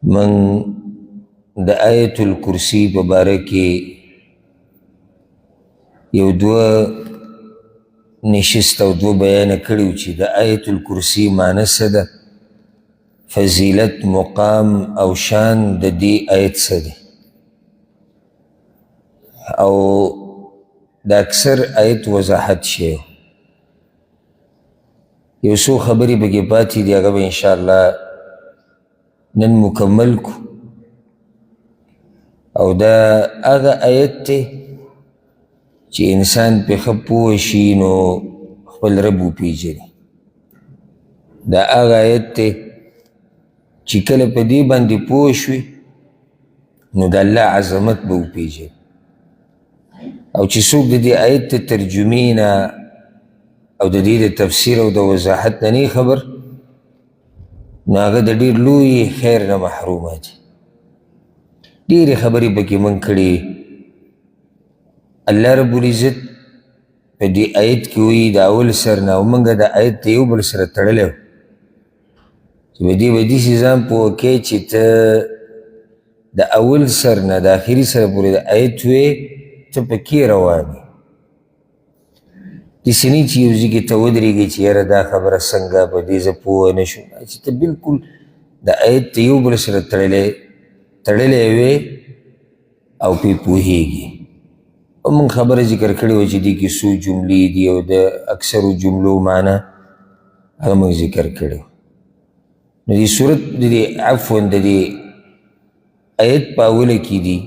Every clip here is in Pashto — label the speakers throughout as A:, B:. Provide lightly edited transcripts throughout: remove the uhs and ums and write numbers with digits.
A: من د آیت الکرسی په باره کې یو دوه نشست او دوه بیانه کړي وو چې د آیت الکرسی معنی څه ده، فضیلت، مقام او شان د دې آیت څه دی، او د اکثر آیت وضاحت شوی. یو څو خبرې پکې پاتې دي، هغه به انشاءالله نن مکمل کو. او دا هغه آیت دی چې انسان پې ښه پوه شي نو خپل رب وپېژني. دا هغه آیت دی چې کله په دې باندې پوه شوي نو د الله عظمت به وپېژني. او چې څوک د دې آیت د ترجمې نه او د دې د تفسیر او د وضاحت نه نه خبر، نو هغه د ډېر لوی خیر نه محرومه دي. ډېرې خبرې پکې موږ کړي. الله رب العزت په دې آیت کې وایي د اول سر نه، او موږ د آیت د یو بل سره تړلی و چې په دې به داسې ځان پوه کوې چې ته د اول سر نه د آخري سره پورې د آیت وې، ته پکې روان یې. داسې نه چې یو ځای کې ته ودرېږې چې یاره دا خبره څنګه په دې زه پوه نه شوم، چې ته بلکل د آیت د یو بل سره تړلی وې او پې پوهېږي. او موږ خبره ذکر کړې وه چې دې کې څو جملې دي او د اکثرو جملو معنی هغه موږ ذکر کړې وه. نو دې صورت د دې عفوا د دې آیت په اوله کې دي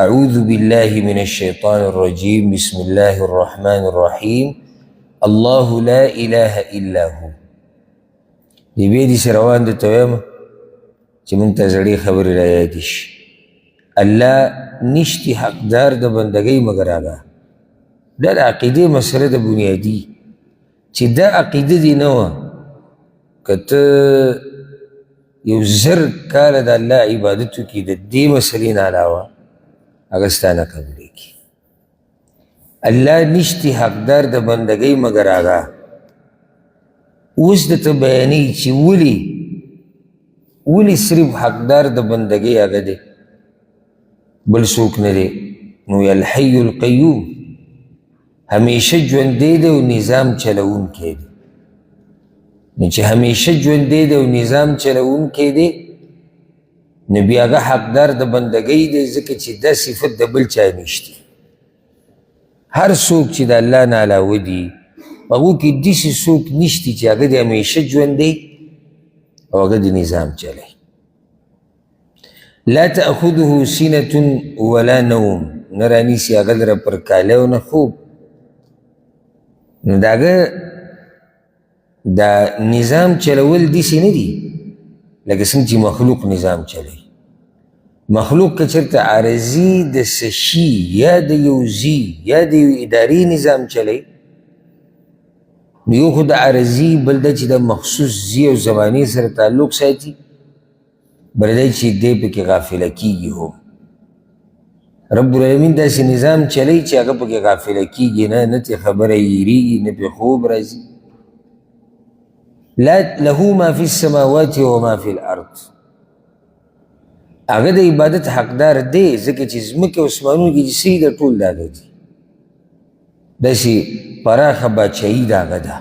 A: اعوذ بالله من الشیطان الرجیم بسم الله الرحمن الرحیم الله لا اله الا هو. دې بیا داسې روان درته وایم چې موږ ته زړې خبرې را یادې شي. الله نشتی حقدار د بندګۍ مگر هغه. دا د عقیدې مسله د بنیادي چې دا عقیده دې نه وه، که ته یو زر کاله د الله عبادت وکړي د دې مسلې نه علاوه، هغه ستا نه قبلېږي. الله نشتی حقدار د بندګۍ مگر هغه. اوس درته بیانوي چې ولې صرف حقدار د بندګۍ هغه دی، بل څوک نه دی. نو الحی القیوم، همیشه ژوندی دی او نظام چلوونکی دی. نو چې همیشه ژوندی دی او نظام چلوونکی دی، نو بیا هغه حقدار د بندګۍ دی، ځکه چې دا صفت د بل چا نشته. هر څوک چې د الله نه علاوه دي، هغو کې داسې څوک نشته چې هغه د همیشه ژوندی او هغه د نظام چلی. لا تأخذه سنة ولا نوم، نه رانیسي هغه لره پر کالی او نه خوب. نو د هغه دا نظام چلول داسې نه دي لکه څنګه چې مخلوق نظام چلی. مخلوق که چېرته عارضي د څه شي یا د یو ځي یا د یو ادارې نظام چلی، نو یو خو د عارضي، بل دا چې د مخصوص ځي او زمانې سره تعلق ساتي، بل دا چې دی پکې غافله کېږي. هم رب العالمین داسې نظام چلی چې هغه پکې غافله کېږي نه، نه ترې خبره یېرېږي، نه پرې خوب راځي. له ما فی السماوات و ما فی الارض، هغه د عبادت حقدار دی، ځکه چې ځمکې او اسمانونو کې چې څه دي ټول د هغه دي. داسې پراخه بادشاهي د هغه ده.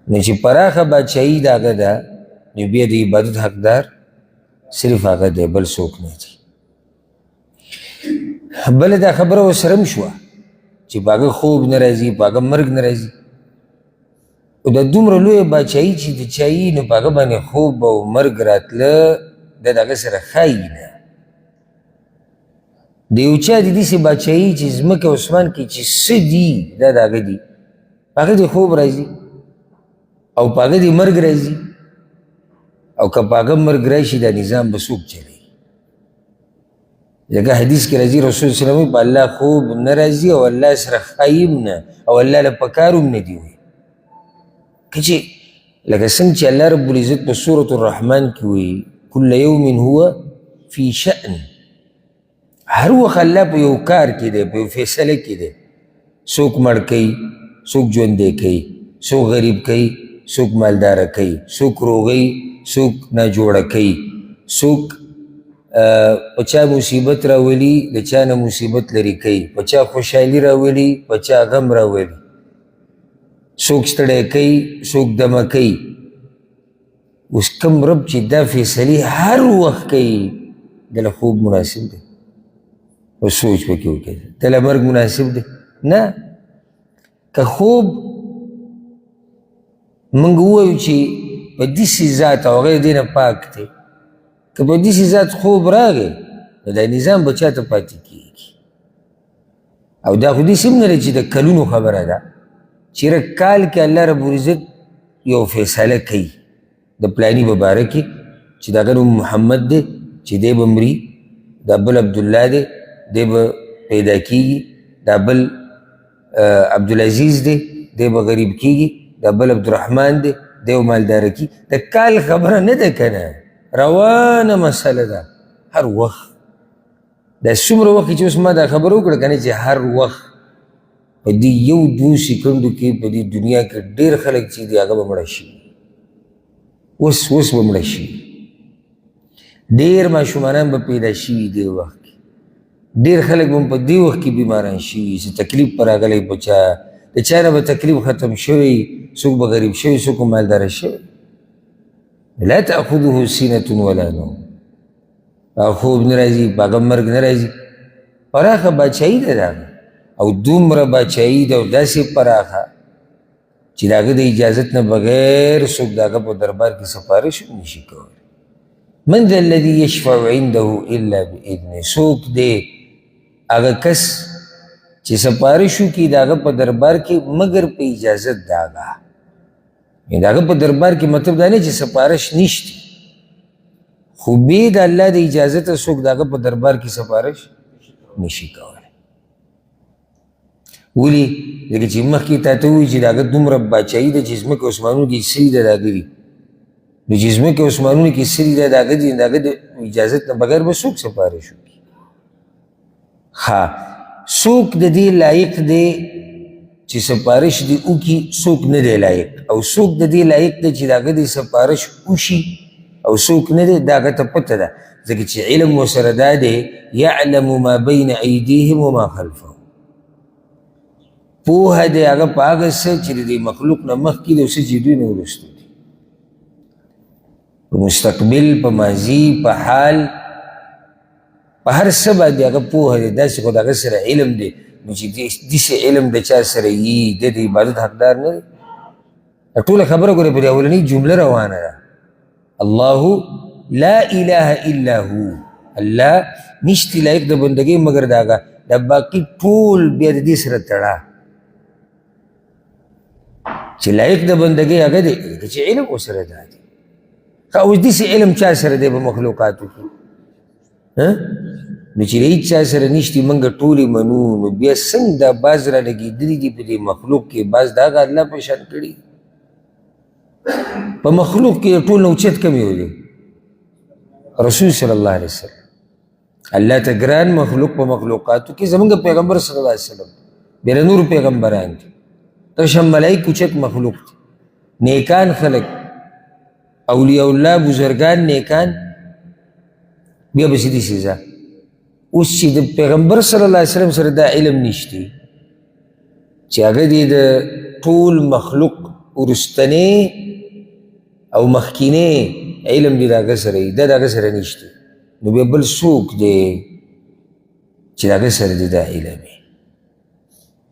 A: نو چې پراخه بادشاهي د هغه ده، نو بیا د عبادت حقدار صرف هغه دی، بل څوک نه دی. بله دا خبره ورسره هم شوه چې په هغه خوب نه راځي، په هغه مرګ نه راځي. او دا دومره لویه بادشاهي چې د چا یي، نو په هغه باندې خوب او مرګ راتله دا د هغه سره ښایي نه. د یو چا د داسې بادشاهي چې ځمکه او اسمان کې چې څه دي دا د هغه دي، په هغه د خوب راځي او په هغه د مرګ راځي. او که په هغه مرګ راشي دا نظام به څوک چلی؟ ځکه حدیث کې راځي رسول صلی الله علیه وسلم په الله خوب نه راځي او الله سره ښایي نه، او الله له پکار هم نه دي وي. که چې لکه څنګه چې الله رب العزت په سورة الرحمن کې وایي کل یوم هو فی شأن، هر وخت الله په یو کار کې دی، په یو فیصله کې دی. څوک مړ کوي، څوک ژوندی کوي، څوک غریب کوي، څوک مالداره کوي، څوک روغوي، څوک ناجوړه کوي، څوک په چا مصیبت راولي د چا نه مصیبت لرې کوي، په چا خوشحالي راولي په چا غم راولي، څوک ستړی کوي څوک دمه کوي. اوس کوم رب چې دا فیصلې هر وخت کوي دله خوب مناسب دی؟ او سوچ پکې وکړئ، دله مرګ مناسب دی؟ نه. که خوب موږ ووایو چې په داسې ذات او هغه دې نه پاک دی، که په داسې ذات خوب راغی نو دا نظام به چا ته پاتې کېږي؟ او دا خو داسې هم نه دی چې د کلونو خبره ده، چېرې کال کې الله رب العزت یو فیصله کوي د پلاني په باره کې چې د هغه نوم محمد دی، چې دی به مري، دا بل عبدالله دی دی به پیدا کېږي، دا بل عبدالعزیز دی دی به غریب کېږي، دا بل عبدالرحمن دی دی به مالداره کېږي. د کال خبره نه ده که نه، روانه مسله ده. هر وخت دا څومره وخت چې اوس ما دا خبره وکړه که نه چې هر وخت په دې یو دوه سکندو کې په دې دنیا کې ډېر خلک چې دي هغه به مړه شي، اوس به مړه شي. ډېر ماشومانان به پیدا شوي دې وخت کې، ډېر خلک به په دې وخت کې بیماران شوي چې تکلیف په راغلی په چا، د چا نه به تکلیف ختم شوی، څوک به غریب شوی څوک به مالداره شوی. لا تأخذه سینة ولا نوم، هغه خوب نه راځي په هغه مرګ نه راځي. پراخه باچایي ده دا، او دومره باچایي ده او داسې پراخه چې د هغه د اجازت نه بغیر څوک د هغه په دربار کې سفارش هم نشي کولی. من ذا الذي یشفع عنده الا باذنه، څوک دی هغه کس چې سفارش وکړي د هغه په دربار کې مګر په اجازت د هغه. د هغه په دربار کې مطلب دا نه چې سفارش نشته، خو بې د الله د اجازته څوک د هغه په دربار کې سفارش نشي کولی. ولې؟ ځکه چې مخکې تا ته ووایي چې د هغه دومره باچایي ده چې ځمکې اسمانونو کې سري ده د هغه دي، نو چې ځمکې اسمانونو کې سري ده د هغه دي، د هغه د اجازت نه بغیر به څوک سفارش وکړي؟ ښه، څوک د دې لایق دی چې سفارش دې وکړي، څوک نه دی لایق، او څوک د دې لایق دی چې د هغه د سفارش وشي او څوک نه دی، د هغه ته پته ده. ځکه چې علم ورسره دا دی یعلم ما بین ایدیهم وما خلفهم، پوهه دی هغه په هغه څه چې د دې مخلوق نه مخکې دی او څه چې دوی نه وروسته دي، په مستقبل، په ماضي، په حال، په هر څه باندې هغه پوهه دی. داسې خو د هغه سره علم دی، نو چې داسې علم د چا سره وي د د عبادت حقدار نه دی. ټوله خبره ګورې په دې اولنۍ جمله روانه ده، الله لا اله الا هو، الله نشتی لایق د بندګۍ مګر د هغه، د باقي ټول بیا د دې سره تړه چې لایق د بندګۍ هغه دی چې علم ورسره دا دی. ښه، اوس داسې علم چا سره دی په مخلوقاتو کې؟ نو چې د هېڅ چا سره نشتي موږ ټولې منو، نو بیا څنګه دا باز را لګېدلي دي په دې مخلوق کې؟ باز د هغه الله په شان کړي. په مخلوق کې ټول نه اوچت کوم یو دی؟ رسول صلی الله علیه وسلم. الله ته ګران مخلوق په مخلوقاتو کې زمونږ پیغمبر صلی الله علیه وسلم، بیا نور پیغمبران دي، تشم ملائک اوچت مخلوق دي، نیکان خلق، اولیاء الله، بزرگان نیکان، بیا بسی دی سیزا. اوس چې د پیغمبر صلی الله علیه وسلم سره دا علم نشتی چې هغه دی د ټول مخلوق ورستنی او مخکینی علم دی د هغه سره وي، دا د هغه سره نشتی، نو بیا بل څوک دی چې د هغه سره دی دا علم یې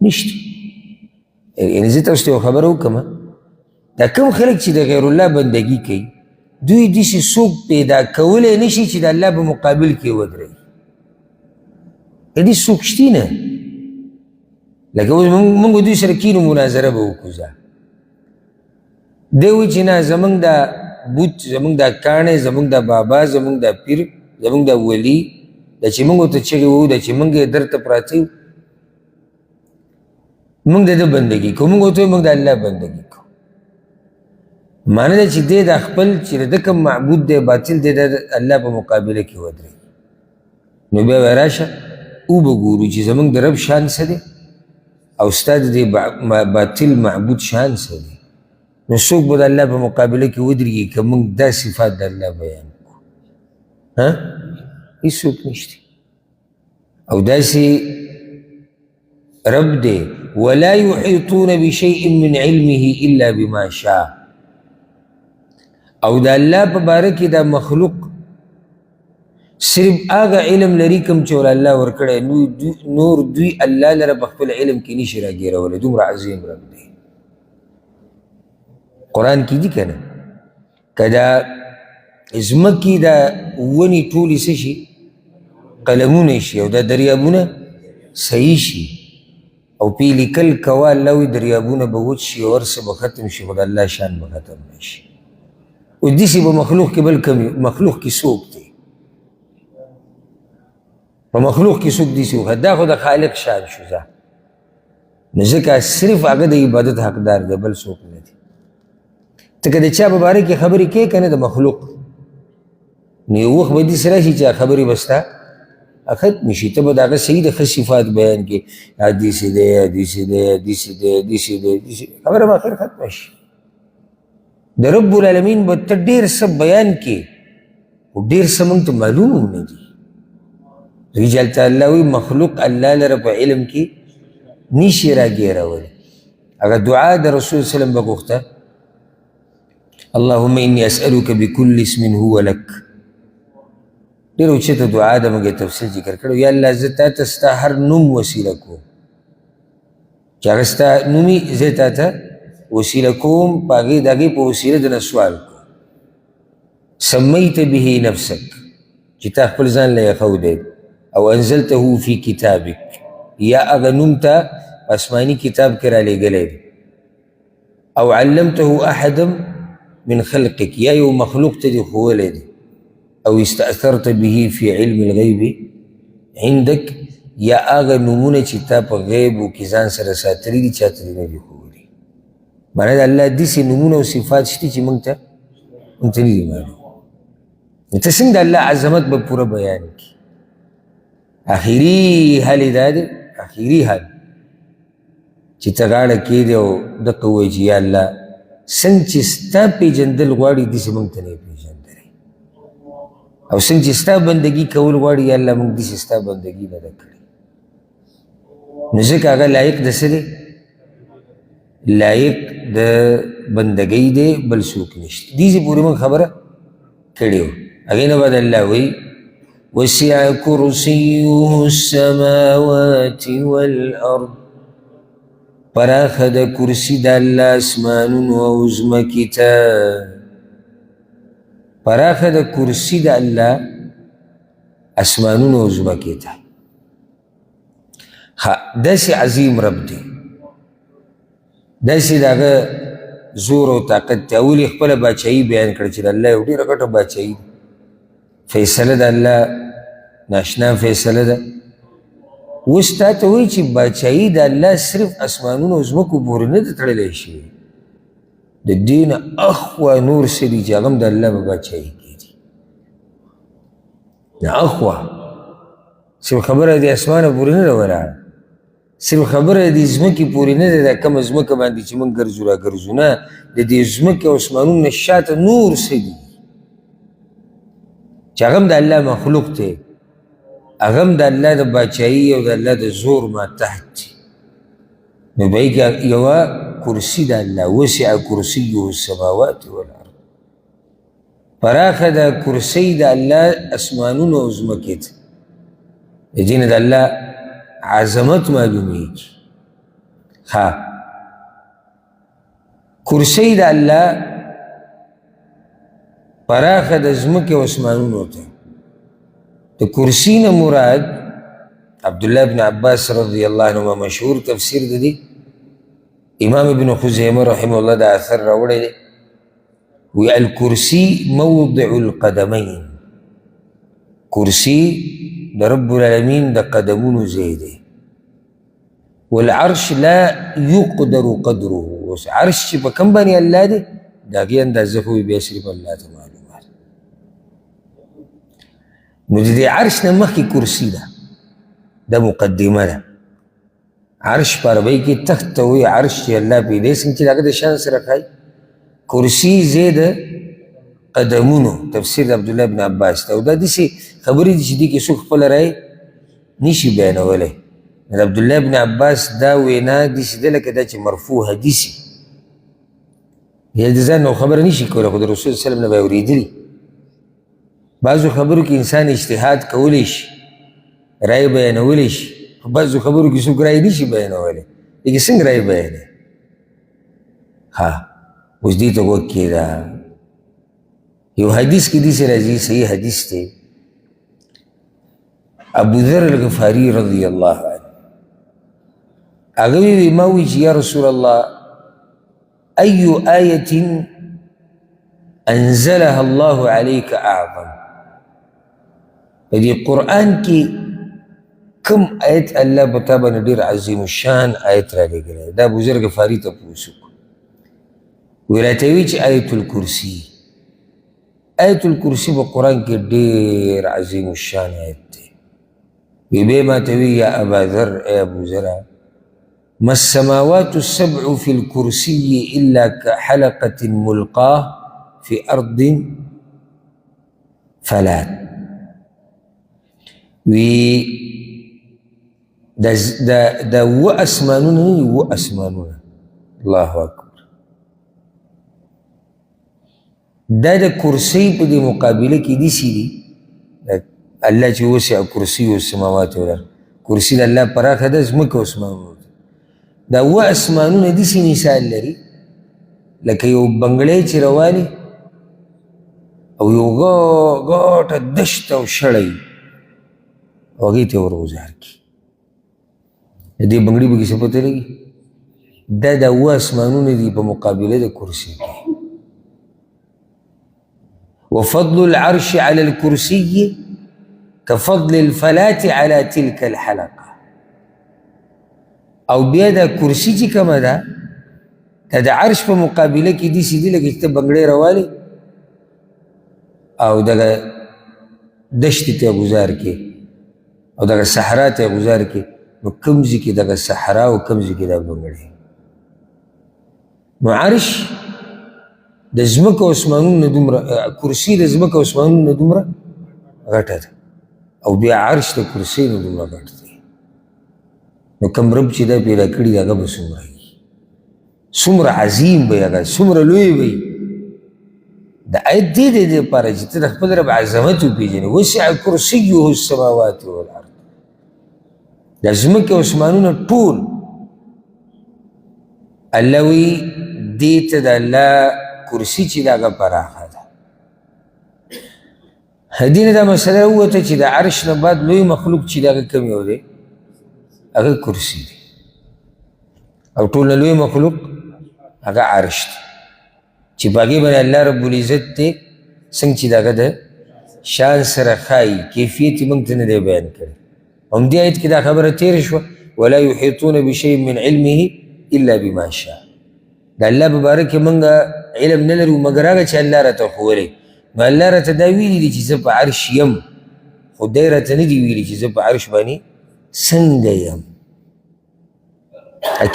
A: نشتی. یعنې زه تاسو ته یو خبره وکړم، دا کوم خلک چې د غیر الله بندګي کوي دوی داسې څوک پیدا کولی نشي چې د الله په مقابل کې ودرېږي. دې څوک شتي نه، لکه اوس موږ دوی سره کینو مناظره به وکړو، دی وایي چې نه زموږ دا بوت، زموږ دا کاڼی، زموږ دا بابا، زموږ دا پیر، زموږ دا ولی، دا چې موږ ورته چغې وو، دا چې موږ یې درته پراته یو، موږ د ده بندګي کوو، موږ ورته موږ د الله بندګي کوو. معنی ده چې دی دا خپل چې د ده کوم معبود دی باطل دی د الله په مقابله کې ودرېږي. نو بیا به راشه وبګورو چې زموږ د رب شان څه دی او ستا د دې باطل معبود شان څه دی. نو څوک به د الله په مقابله کې ودرېږي که موږ دا صفات د الله بیان کړو؟ هېڅوک نشته. او داسې رب دی ولا يحيطون بشيء من علمه الا بما شاء. او د الله په باره کې دا مخلوق صرف هغه علم لري کوم چې ول الله ورکړی، نور دوی الله لره په خپل علم کې نشي راګیرولی. دومره عظیم رب دی. قرآن کې دي که نه، که دا ځمکې دا ونې ټولې څه شي قلمونه شي او دا دریابونه صحیح شي او پې لیکل کوه الله وایي دریابونه به وچ شي او هر څه به ختم شي خو د الله شان به ختم نه شي. اوس داسې به مخلوق کې بل کم مخلوق کې څوک دی؟ په مخلوق کې څوک داسې وخت دا خو د خالق شان شو ځه. نو ځکه صرف هغه د عبادت حقدار دی، بل څوک نه دی. ته که د چا په باره کې خبرې کوې که نه د مخلوق، نو یو وخت به داسې راشي چې خبرې به ستا ختم شي، ته به د هغه صحیح د ښه صفات بیان کړې، داسې دی داسې دی داسې دی داسې دی داسې، خبره به اخر ختمه شي. د رب العالمین به ته ډېر څه بیان کړې خو ډېر څه موږ ته معلوم هم نه دي. دوی چې هلته الله وایي مخلوق الله لره په علم کې نشي راګیرولی. هغه دعا د رسول وسلم به غوښته اللهم اني اسألك بكل اسم هو لك. ډېر اوچته دعا ده، موږ یې تفصیل ذکر کړو. یا الله زه تا ته ستا هر نوم وسیله کوم چې هغه ستا نومي زه تا ته وسیله کوم، په هغې د هغې په وسیله د نه سوال کوم. سمیت به نفسک چې تا خپل ځان له یې ښودی او انزلته فی کتابک، یا هغه نوم ته آسماني کتاب کې رالیږلی دی، او علمته احدا من خلقک، یا یو مخلوق ته دې ښوولی دی، او استأثرت به فی علم الغیب عندک، یا هغه نومونه چې تا په غیبو کې ځان سره ساتلي دي چاته دې نه دي ښوولي. معنی د الله داسې نومونه او صفات شته چې موږ ته نه دي معلوم. نو ته څنګه د الله عظمت به پوره بیان کړي؟ آخري حل یې دا دی، آخري حل چې ته غاړه کښېږدې او دقه ووایي چې یا الله څنګه چې ستا پېژندل غواړي داسې موږ ته نه یې پېژندلی، او څنګه چې ستا بندګي کول غواړي یا الله موږ داسې ستا بندګي نه ده کړې. نو ځکه هغه لایق د څه دی؟ لایق د بندګۍ دی، بل څوک نشته. دې پورې موږ خبره کړې وه. هغې نه بعد الله وایي وسع کرسیه السماوات والارض، پراخه د کرسي د الله اسمانونو او ځمکې ته، پراخه د کرسي د الله اسمانونو او ځمکې ته. داسې عظیم رب دی، داسې د هغه زور او طاقت دی. اول یې خپله باچایي بیان کړه چې د الله یو ډېره غټه باچایي ده، فیصله د الله ناشنا فیصله ده. اوس تا ته وایي چې باچایي د الله صرف اسمانونو او ځمکو پورې نه ده تړلی شوي، د دې نه اخوا نور څه دي چې هغه هم د الله په باچایي کې دي. نه اخوا صرف خبره د اسمانه پورې نه ده ولاړه، صرف خبره د ځمکې پورې نه ده، دا کومه ځمکه باندې چې موږ ګرځو را ګرځو، نه، د دې ځمکې او اسمانونو نه شاته نور څه دي چې هغه هم د الله مخلوق دی، هغه هم د الله د باچایي او د الله د زور ماتحت دي. نو به یې یوه کرسي د الله، وسع کرسیه السماوات والارض، پراخه د کرسۍ د الله اسمانونو او ځمکې ته. د دې نه د الله عظمت معلومیږي. کرسۍ د الله پراخه د ځمکې او اسمانونو ته. د کرسي نه مراد عبدالله بن عباس رضی الله عنهما مشهور تفسیر د دې امام ابن خزیمه رحمه الله دا اثر راوړی دی، وی الکرسي موضع القدمین، کرسي د رب العالمین د قدمونو ځای دی. والعرش لا يقدر قدره، عرش چې په کوم باندې الله دی د هغې اندازه خو بیا صرف الله ته معلومه ده. نو د دې عرش نه مخکې کرسي ده، دا مقدمه ده. عرش په عربۍ کې تخت ته وایي، عرش چې الله پیدا څنګه چې د هغه د شان سره ښایي کرسی زید قدمونو تفسیر عبدالله ابن عباس ته او دا داسې خبرې دي چې دې کې څوک خپله رای نشي بیانولی. د عبدالله ابن عباس دا وینا داسې ده لکه دا چې مرفوع حدیث یا د ځان نو خبره نشي کولی، خو د رسول صلی الله علیه وسلم نه به یې اورېدلي. بعضو خبرو کې انسان اجتهاد کولی شي، رای بیانولی شي، خو بعضو خبرو کې څوک رای نشي بیانولی. لیکن څنګه رای بیانوي؟ ها اوس دې ته غوږ کېږده. یو حدیث کې داسې راځي، صحیح حدیث دی، ابو ذر الغفاري رضی الله عنه هغه وی ما وی چې یا رسول الله ای آیة انزلها الله عليك اعظم، په دې قرآن کې کوم آیت الله په تا باندې ډېر عظیم الشان آیت را لېږلی؟ دا ابو ذر غفاري تپوس وکړو. وی راته وی چې آیت الکرسي، آیت الکرسي په قرآن کې ډېر عظیم الشان آیت دی. وی بیا ما ته وی یا ابا ذر، ای ابو ذر، ما السماوات السبع في الكرسي إلا كحلقة ملقاة في أرض فلات. وی دا و اسمانونه و اسمانونه، الله اکبر. دا د کرسی په دې مقابله کې داسې دي، الله چې وسع کرسي السماوات والارض، کرسي د الله پراخه ده، ځمکه او اسمانونه. دا و اسمانونه داسې مثال لري لکه یو بنګړی چې رواني او یو غټه دشت او شړی او هغې ته ورغوځار کړي، د دې بنګړي به کې څه پته لګي؟ دا د و اسمانونه دي په مقابله د کرسي کې. وفضل العرش على الكرسي كفضل الفلاة على تلك الحلقة. او بیا دا کرسی چې کومه ده دا د عرش په مقابله کې داسې دي لکه چې ته بنګړی راوالې او دغه دشتې ته ګزار کې او دغه صحرا ته ګزار کې، نو کوم ځای کې دغه صحرا او کوم ځای کې دا بنګړی. نو عرش د ځمکه او اسمانونو دومره، کرسي د ځمکه او اسمانونو دومره غټه ده، او بیا عرش د کرسي نه دومره غټ دی. نو کوم رب چې دا پیدا کړي دی هغه به څومره وي، څومره عظیم به هغه، څومره لوی وي. د آیت دې دپاره چې ته د خپل رب عظمت وپېژنې. وسع کرسیه السماوات والارض، د ځمکې او اسمانونه ټول. الله وی دې ته د الله کرسي چې د هغه پراخه ده. دې نه دا مسله ووته چې د عرش نه بعد لوی مخلوق چې د هغه کوم یو دی؟ هغه کرسي دی. او ټول نه لوی مخلوق هغه عرش دی چې په هغې باندې الله رب العزت دی څنګه چې د هغه د شان سره ښایي، کیفیت یې موږ ته نه دی بیان کړی. همدې آیت کې دا خبره تېره شوه، ولا یحیطون بشیء من علمه الا بما شاء. د الله په باره کې موږ علم نه لرو مګر هغه چې الله راته ښوولی. نو الله راته دا ویلي دي چې زه په عرش یم، خو دی راته نه دي ویلي چې زه په عرش باندې څنګه یم،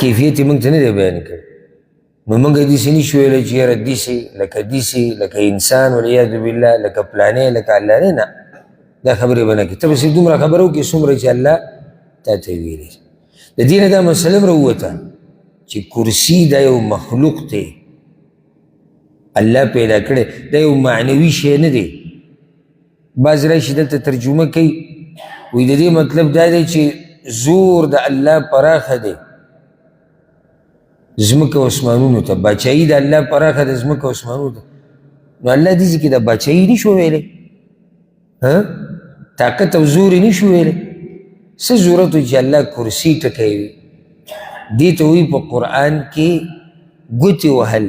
A: کیفیت یې موږ ته نه دی بیان کړی. نو موږ داسې نشو ویلی چې یاره داسې لکه داسې لکه انسان والعیاذ بالله لکه پلانې لکه الله نه، دا خبرې به نه کړي. ته به صرف دومره خبره وکړې څومره چې الله تا ته ویلي. د دې نه دا مسله هم راووته چې کرسي دا یو مخلوق دی، الله پیدا کړی، دا یو معنوي شی نه دی. بعض راشي دلته ترجمه کوي وایي د دې مطلب دا دی چې زور د الله پراخه دی ځمکه او اسمانونو ته، باچایي د الله پراخه ده ځمکه او اسمانونو ته. نو الله دې ځای کې د باچایي نشو ویلی، طاقت او زور یې نشو ویلی. څه ضرورت و چې الله کرسي ټکی وي؟ دې ته وایي په قرآن کې ګوتې وهل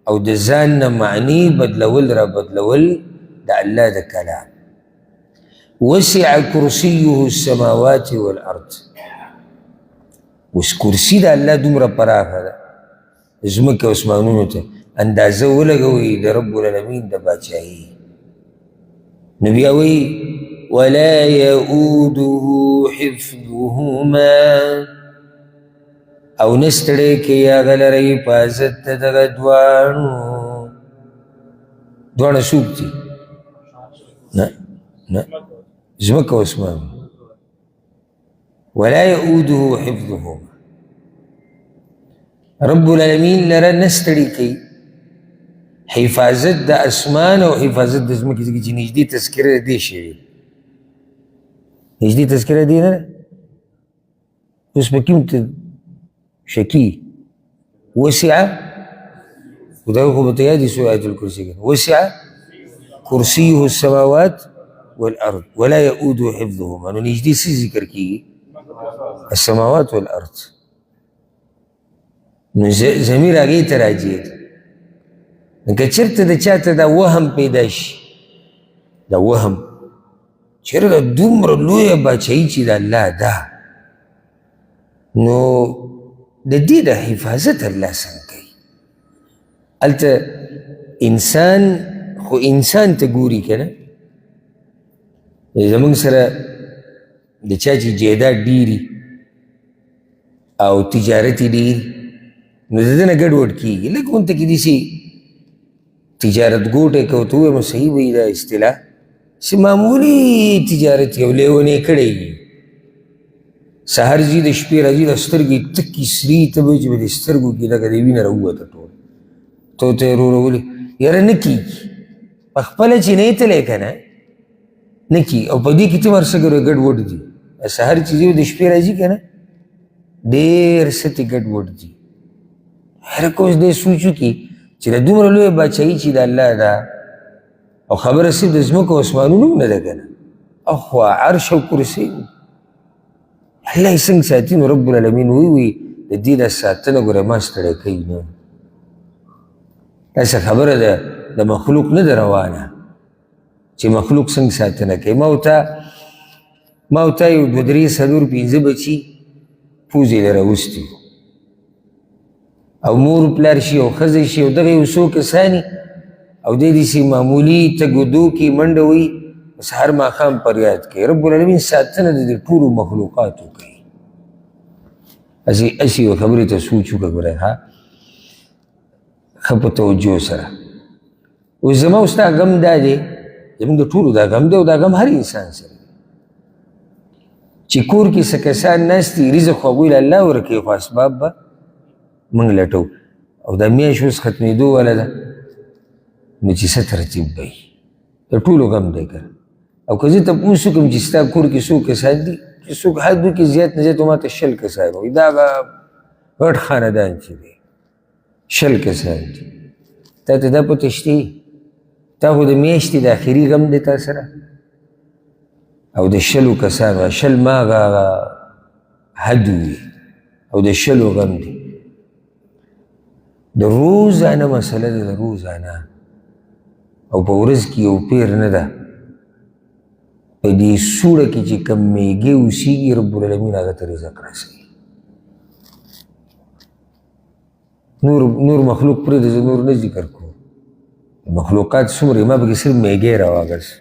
A: او د ځان نه معنی بدلول را بدلول د الله د کلام. وسع کرسیه السماوات والارض. اوس کرسي د الله دومره پراخه ده ځمکې او اسمانونو ته، اندازه ولګوئ د رب العالمین د باچایي. نو بیا وایي ولا یؤوده حفظهما، او نه ستړی کوي هغه لره حفاظت د دغه دواړو. دواړه څوک دي؟ نه نه، ځمکه او اسمان. ولا يؤوده حفظهما، رب العالمین لره نه ستړي کوي حفاظت د اسمان او حفاظت د ځمکې، ځکه چې نږدې تذکره دې شوې، نږدې تذکره دې نه ده. اوس په کوم شکي وسع، خدای خو به ته یاد شو آیت الکرسي کې، وسع کرسیه السماوات والارض ولا يؤوده حفظهما، نو نږدې څه ذکر کېږي؟ السماوات والارض. نو ضمیر هغې ته راجع دی. که چېرته د چاته دا وهم پیدا شي، دا وهم چېرته دومره لویه باچایي چې د الله ده، نو د دې د حفاظت الله څنګه کوي؟ هلته انسان خو انسان ته ګوري که نه، زمونږ سره د چا چې جایداد ډېري او تجارت یې ډېر، نو د ده نه ګډوډ کېږي. لکه اونته کې داسې تجارت ګوټی که ورته ووایم صحیح به وي دا اصطلاح، چې معمولي تجارت یو لیونی کړی وي، سهار ځي د شپې راځي د سترګې تکې سرې ته به چې به د سترګو کې لکه د وینه راووته ټول، ته ورته یې ورورولې یاره نه کېږي، په خپله چې نه یې تلی که نه نه کېږي. او په دې کې ته هر څه ګډوډ دي، سهار چې ځي د شپې راځي که نه ډېر څه ترې ګډوډ دي. هر کوز دی سوچ وکړي چې د دومره لویه باچایي چې د الله ده، او خبره صرف د ځمکو او اسمانونو هم نه ده که نه، اخوا عرش او کرسي الله یې څنګه ساتي؟ نو رب العالمین وی د دې د ساتنه ګوره ما ستړی کوي نه. داسې خبره ده د مخلوق نه ده روانه چې مخلوق څنګه ساتنه کوي. ما ورته یو دوه درې څلور پنځه بچي پوزې یې راوستي او مور پلار شي او ښځه شي او دغه یو څو کسانې او دی داسې معمولي تګودو کې منډه وي، سهار ماښام فریاد کوي. رب العالمین ساتنه د دې ټولو مخلوقاتو کوي. هسې یو خبرې ته سوچ وکړه ګورئ ښه په توجه سره. اوس زما او ستا غم دا دی، زموږ د ټولو دا غم دی او دا غم هر انسان سره چې کور کې څه کسان ناست دي، رزق خو هغوی له الله ورکوي، خو اسباب به موږ لټو. او دا میاشت اوس ختمېدو واله ده، نو چې څه ترتیب به وي؟ د ټولو غم دی که نه. او که زه تپوس وکړم چې ستا کور کې څو کسان دي، چې څوک حد وکړي زیات نه زیات ما ته 100 کسان وایي، دا هغه غټ خاندان چې دی 100 کسان دي، تا ته دا پته شته؟ تا خو د میاشتې د آخري غم دی تا سره، او د 100 کسانو 100 ما هغه حد وي، او د 100 غم دی. د روزانه مسله ده، د روزانه، او په ورځ کې یو پیر نه ده. په دې سوړه کې چې کم میږې اوسېږي رب العالمین هغه ته رزق رسوي. نور مخلوق پرېږده، زه نور نه ذکر کوم، مخلوقات څومره ما پکې صرف میږی راواغست.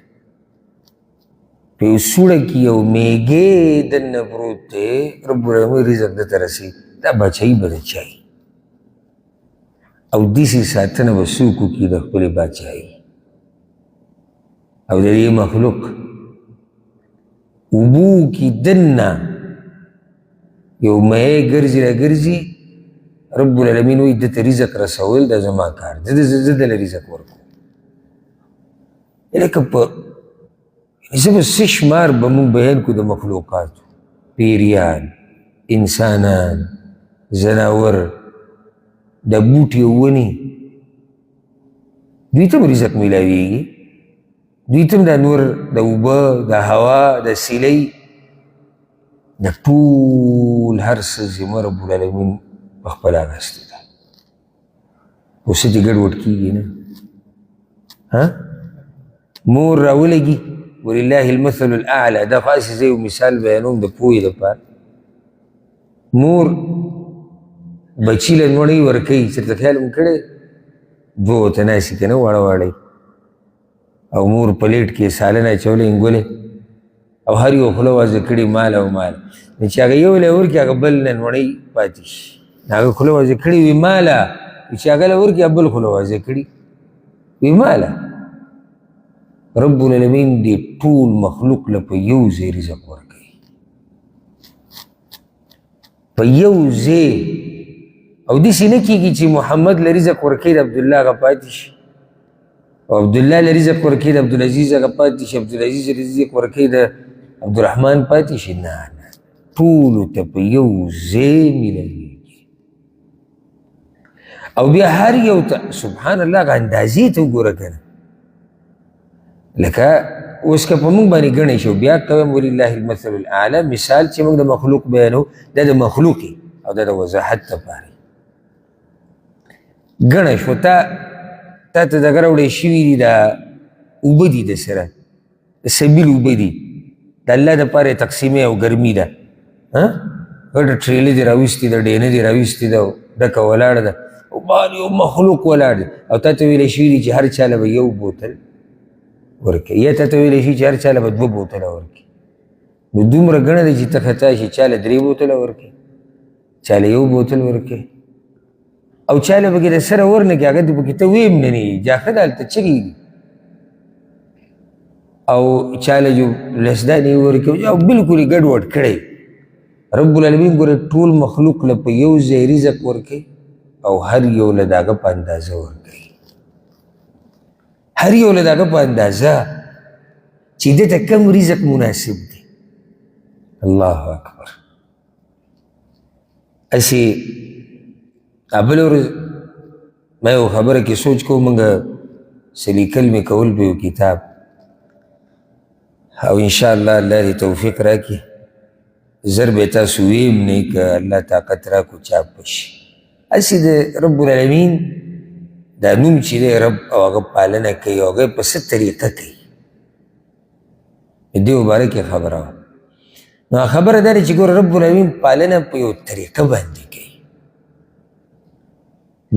A: په یو سوړه کې یو میږی دننه پروت دی، رب العالمین رزق ده ته رسوي. دا باچایي به د چایي او داسې ساتنه به څوک وکړي د خپلې باچایي او د دې مخلوق اوبو کې دننه یو مې ګرځي را ګرځي، رب العالمین وایي ده ته رزق رسول دا زما کار، زه دله رزق ورکوم. لکه په زه به څه شمار به مونږ بیان کړو د مخلوقاتو، پیریان، انسانان، زناور، د بوټي او ونې، دوی ته هم رزق میلاویږي، دوی ته هم د نور د اوبه د هوا د سیلۍ د ټول هر څه ذمه رب العالمین په خپله اخیستې ده. خو څه چې ګډوډ کېږي نه، مور راولګي ولله المثل الاعلى، دا خو هسې زه یو مثال بیانوم د پوهې لپاره. مور بچي له نوڼۍ ورکوي، چېرته خیال مو کړی دوه ورته ناستي که نه واړه واړی، او مور پلیټ کې سالن اچولی انګولې، او هر یو خوله وازه کړي مال او مال، نو چې هغه یو له ورکړي هغه بل نه نوڼۍ پاتې شي، هغه خوله وازه کړي وي ماله، چې هغه له ورکړي بل خوله وازه کړي وي ماله، رب العالمین دی ټول مخلوق له په یو ځای رزق ورکوي، په یو ځای. او داسې نه کېږي چې محمد له رزق ورکوي د عبدالله هغه پاتې شي، او عبدالله له رزق ورکوي د عبدالعزیز هغه پاتې شي، عبدالعزیز رزق ورکوي د عبدالرحمن پاتې شي. نه نه، ټولو ته په یو ځای میلاویږي. او بیا هر یو ته سبحان الله هغه اندازې ته وګوره که نه، لکه اوس که په موږ باندې ګڼی شو، بیا کوم ولله المثل الاعلی، مثال چې موږ د مخلوق بیانو دا د مخلوقي او دا د وضاحت دپاره ګڼه شو. تا ته دغه راوړی شوي دي دا اوبه دي د سره د سبیل اوبه دي، د الله دپاره تقسیمې او ګرمي ده، غټه ټریلې دې راویستې ده، ډینه دې راویستې ده، ډکه ولاړه ده، او باندې یو مخلوق ولاړ دی، او تا ته ویلی شوي دي چې هر چا له به یو بوتل ورکړي، یا تا ته ویلی شي چې هر چا له به 2 بوتله ورکړي. نو دومره ګڼه دی چې ته خطا شي، چا له 3 بوتله ورکړي، چا له 1 بوتل ورکړي، او چا له پکې د سره ور نه کړي، هغه دې پکې ته ویم نه نه یي، جاښه ده هلته چغې دي، او چا له جو لسدانې ورکړي، او بلکل یې ګډوډ کړی. رب العالمین ګوره ټول مخلوق له په یو ځای رزق ورکوي، او هر یو له د هغه په اندازه ورکوي، هر یو له د هغه په اندازه چې ده ته کم رزق مناسب دی. الله اکبر. هسې بله ورځ ما یو خبره کې سوچ کوم، موږ څه لیکل مې کول په یو کتاب، او انشاءالله الله دې توفیق راکړي، زر به تاسو ویم نه که الله طاقت راکړو چاپ بشي. هسې د رب العالمین دا نوم چې دی رب، او هغه پالنه کوي، او هغه په څه طریقه کوي، د دې مباره کې خبره وه. نو خبره دا ده چې ګوره رب العالمین پالنه په یو طریقه باندې کوي.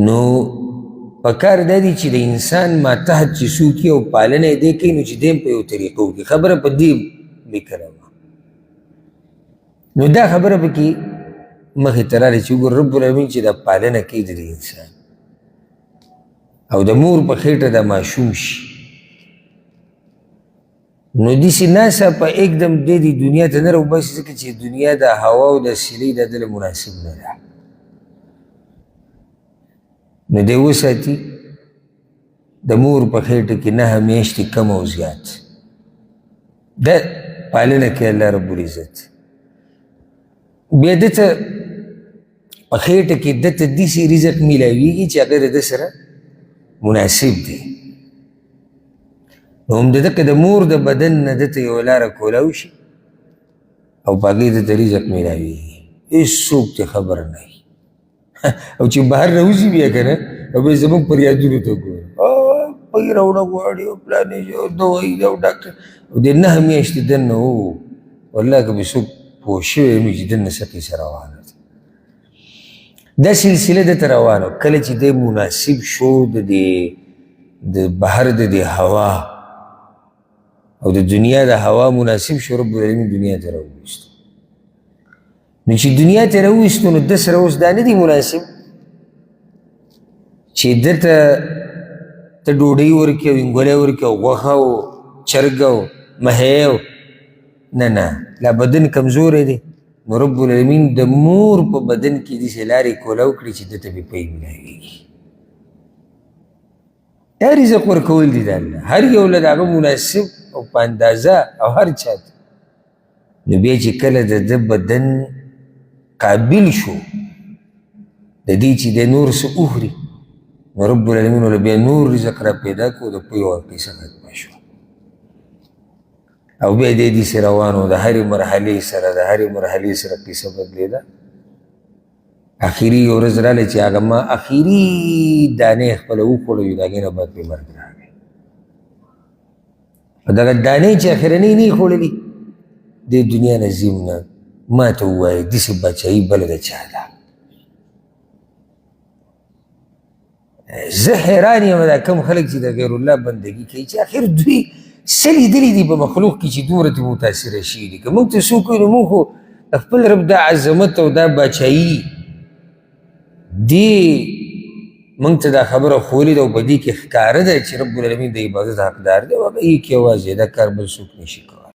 A: نو پکار دا دی چې د انسان ماتحت چې څوک او پالنه یې دی کوي، نو چې دی په یو طریقه وکړي. خبره په دې لیکله وه، نو دا خبره پکې مخې ته راغله چې وګوره رب العالمین چې دا پالنه کوي د انسان، او د مور په خېټه د ماشوم شي، نو داسې ناڅاپه एकदम دی دنیا ته نه راوباسي، ځکه چې دنیا د هوا او د سیلۍ دا دله مناسب نه ده. نو دی وساتي د مور په خېټه کې 9 میاشتې کم او زیات، دا پالنه کوي الله رب العزت. بیا ده ته په خېټه کې ده ته داسې رزق میلاویږي چې هغه د ده سره مناسب دی. نو هم د ده که د مور د بدن نه ده ته یوه لاره کولاو شي، او په هغې ده ته رزق میلاویږي، هېڅوک ترې خبر نه وي. او چې بهر راوځي بیا که نه، او بیا زموږ پر یادونو ته ګورو، پی راوړه غواړي، او پلانې او دوایي او ډاکټر، او د 9 میاشتې دننه و، والله که به څوک پوه شوی وي چې دننه څه کیسه روانه ده. دا سلسله ده ته روانه، کله چې دی مناسب شو د بهر د دې هوا او د دنیا د هوا مناسب شو، رب العالمین دنیا ته راوویستو. نو چې دنیا ته راوویستو، نو ده سره اوس دا نه دی مناسب چې ده ته ډوډۍ ورکړي او انګولی ورکړي او غوښه او چرګ او مهی او نه نه، لا بدن کمزوری دی. نو رب العالمین د مور په بدن کې داسې لارې کولاو کړي چې ده ته بې پی میلاویږي. دا رزق ورکول دي د الله، هر یو له د هغه مناسب او په اندازه، او هر چا ته. نو بیا چې کله د ده بدن قابل شو د دې چې د نور څه وخوري، نو رب العالمین له بیا نور رزق را پیدا کړو، د پوی او قصه ختمه شوه. او بیا دی داسې روان و، د هرې مرحلې سره قصه بدلېده. اخري یو ورځ راغله چې هغه ما اخري دانې خپله وخوړوي، د هغې نه بعد پرې مرګ راغی. په دغه دانې چې اخرنۍ نه یې خوړلي، دې دنیا نه ځیم نه، ما ته ووایه داسې بچایي بله د چا ده. زه حیران یم دا کم خلک چې د غیر الله بندګي کوي، چې اخر دوی څه لیدلي دي په مخلوق کې چې دومره ترې متاثره شوي دي. که موږ ته څوک وایي، نو موږ خو د خپل رب دا عظمت او دا بچایي دې موږ ته دا خبره خولې ده او په دې کې ښکاره ده چې رب العالمین د عبادت حقدار دی او هغه یې کې یوازې دا کار بل څوک نشي کولی